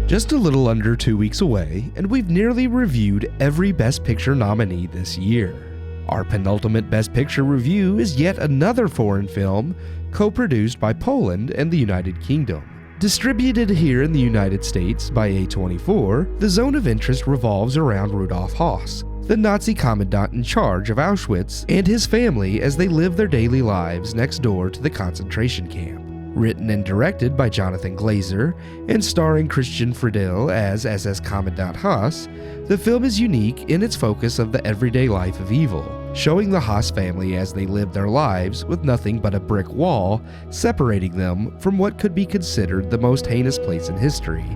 Just a little under 2 weeks away, and we've nearly reviewed every Best Picture nominee this year. Our penultimate Best Picture review is yet another foreign film, co-produced by Poland and the United Kingdom. Distributed here in the United States by A24, The Zone of Interest revolves around Rudolf Höss, the Nazi commandant in charge of Auschwitz, and his family as they live their daily lives next door to the concentration camp. Written and directed by Jonathan Glazer, and starring Christian Friedel as SS Commandant Höss, the film is unique in its focus of the everyday life of evil, showing the Höss family as they live their lives with nothing but a brick wall separating them from what could be considered the most heinous place in history,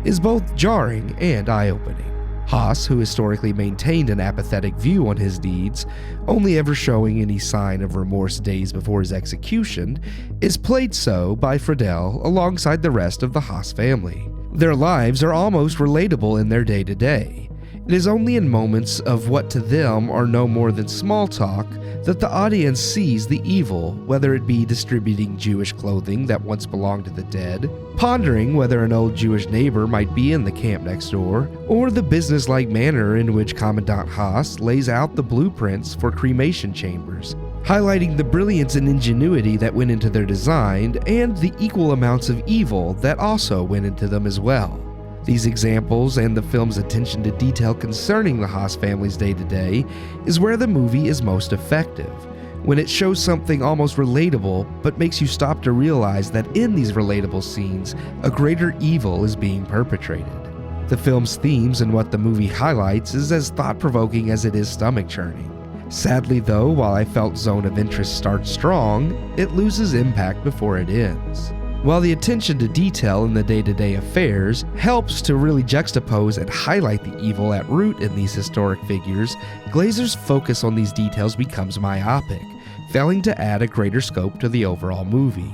is both jarring and eye-opening. Höss, who historically maintained an apathetic view on his deeds, only ever showing any sign of remorse days before his execution, is played so by Friedel alongside the rest of the Höss family. Their lives are almost relatable in their day-to-day. It is only in moments of what to them are no more than small talk that the audience sees the evil, whether it be distributing Jewish clothing that once belonged to the dead, pondering whether an old Jewish neighbor might be in the camp next door, or the businesslike manner in which Commandant Höss lays out the blueprints for cremation chambers, highlighting the brilliance and ingenuity that went into their design and the equal amounts of evil that also went into them as well. These examples and the film's attention to detail concerning the Höss family's day-to-day is where the movie is most effective, when it shows something almost relatable but makes you stop to realize that in these relatable scenes, a greater evil is being perpetrated. The film's themes and what the movie highlights is as thought-provoking as it is stomach-churning. Sadly though, while I felt Zone of Interest starts strong, it loses impact before it ends. While the attention to detail in the day-to-day affairs helps to really juxtapose and highlight the evil at root in these historic figures, Glazer's focus on these details becomes myopic, failing to add a greater scope to the overall movie.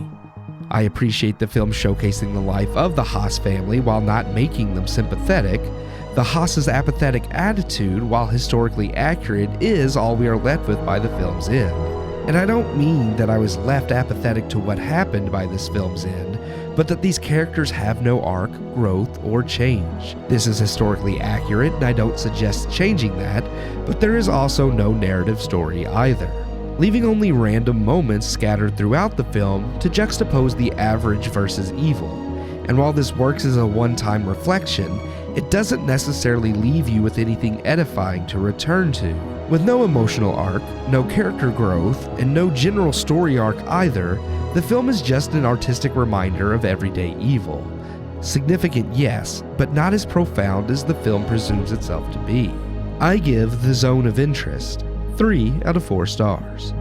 I appreciate the film showcasing the life of the Höss family while not making them sympathetic. The Höss's apathetic attitude, while historically accurate, is all we are left with by the film's end. And I don't mean that I was left apathetic to what happened by this film's end, but that these characters have no arc, growth, or change. This is historically accurate, and I don't suggest changing that, but there is also no narrative story either, leaving only random moments scattered throughout the film to juxtapose the average versus evil. And while this works as a one-time reflection, it doesn't necessarily leave you with anything edifying to return to. With no emotional arc, no character growth, and no general story arc either, the film is just an artistic reminder of everyday evil. Significant, yes, but not as profound as the film presumes itself to be. I give The Zone of Interest 3 out of 4 stars.